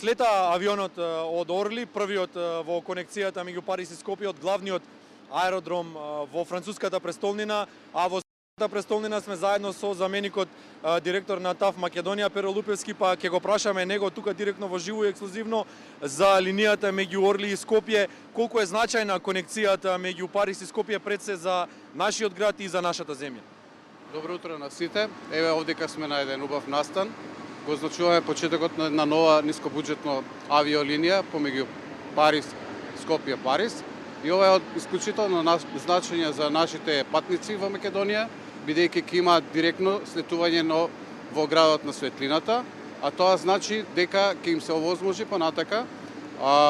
слета авионот од Орли, првиот во конекцијата меѓу Париз и Скопје, од главниот аеродром во француската престолнина, а во престолнина сме заедно со заменикот директор на ТАФ Македонија Перо Лупевски, па ќе го прашаме него тука директно во живо и ексклузивно за линијата меѓу Орли и Скопје, колку е значајна конекцијата меѓу Париз и Скопје пред се за нашиот град и за нашата земја. Добро утро на сите. Еве овдека сме на еден убав настан. Го означуваме почетокот на една нова нискобуџетна авиолинија помеѓу Париз, Скопје, Париз. И ова е од исклучително значење за нашите патници во Македонија, бидејќи ќе има директно слетување во градот на светлината, а тоа значи дека ќе им се овозможи понатака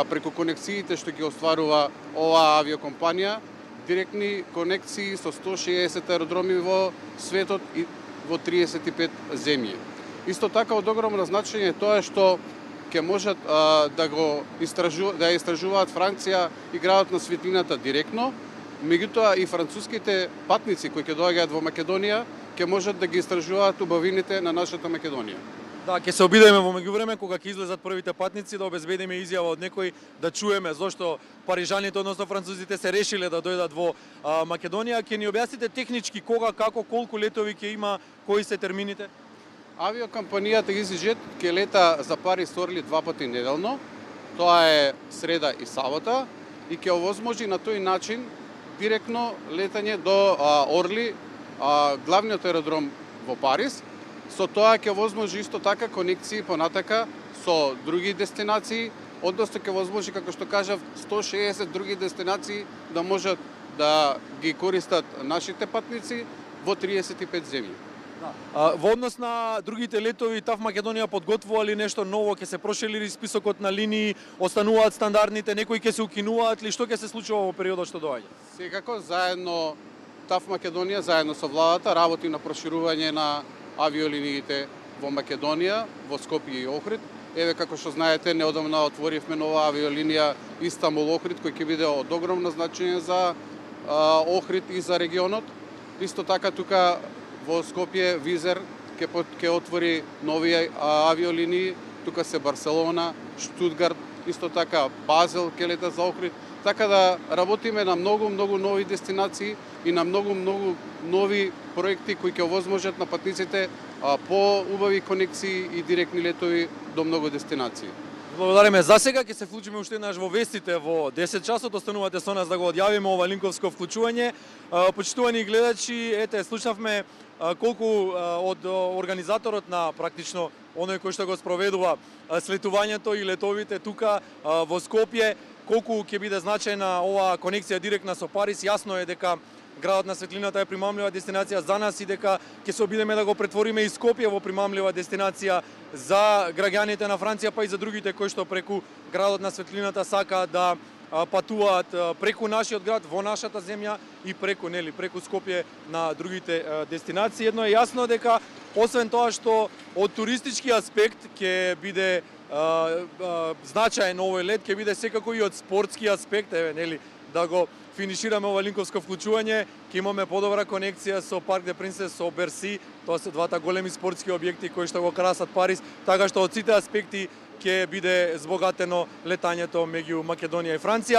преку конекциите што ги остварува оваа авиокомпанија, директни конекции со 160 аеродроми во светот и во 35 земји. Исто така од огромно значење тоа е што ќе можат да истражуваат Франција и градот на светлината директно, меѓутоа и француските патници кои ќе доаѓаат во Македонија ќе можат да ги истражуваат убавините на нашата Македонија. Да, ќе се обидеме во меѓувреме кога ќе излезат првите патници да обезбедиме изјава од некој да чуеме зошто парижаните, односно французите се решиле да дојдат во Македонија. Ќе ни објасните технички кога, како, колку летови ќе има, кои се термините? Авиокомпанијата EasyJet ќе лета за Париз Орли 2 пати неделно. Тоа е среда и сабота и ќе овозможи на тој начин директно летање до Орли, главниот аеродром во Париз. Со тоа ќе овозможи исто така конекции понатака со други дестинации, односно ќе овозможи, како што кажав, 160 други дестинации да можат да ги користат нашите патници во 35 земји. Во однос на другите летови, ТАФ Македонија подготвува ли нешто ново, ќе се прошири ли списокот на линии, остануваат стандардните, некои ќе се укинуваат ли, што ќе се случува во периодот што доаѓа? Секако заедно ТАФ Македонија заедно со владата работи на проширување на авиолиниите во Македонија, во Скопје и Охрид. Еве како што знаете, неодамна отворивме нова авиолинија Истанбул-Охрид кој ќе биде од огромно значење за Охрид и за регионот. Исто така тука во Скопје Визер ќе отвори нови авиолинии, тука се Барселона, Штутгарт, исто така Базел ќе лета за Охрид. Така да работиме на многу нови дестинации и на многу нови проекти кои ќе овозможат на патниците по-убави конекции и директни летови до многу дестинации. Благодариме. За сега ќе се вклучиме уште еднаш во вестите во 10 часот. Останувате со нас да го одјавиме ова линковско вклучување. Почитувани гледачи, ете, слушнавме колку од организаторот на практично оној кој што го спроведува слетувањето и летовите тука во Скопје, колку ќе биде значајна оваа конекција директна со Париз. Јасно е дека градот на светлината е примамлива дестинација за нас и дека ќе се обидеме да го претвориме и Скопје во примамлива дестинација за граѓаните на Франција, па и за другите кои што преку градот на светлината сакаат да патуваат преку нашиот град во нашата земја и преку Скопје на другите дестинации. Едно е јасно дека освен тоа што од туристички аспект ќе биде значаен овој лет, ќе биде секако и од спортски аспект, да го финишираме ова линковско вклучување, ќе имаме подобра конекција со Парк де Принсес, со Берси, тоа се двата големи спортски објекти кои што го красат Париз, така што од сите аспекти ќе биде збогатено летањето меѓу Македонија и Франција.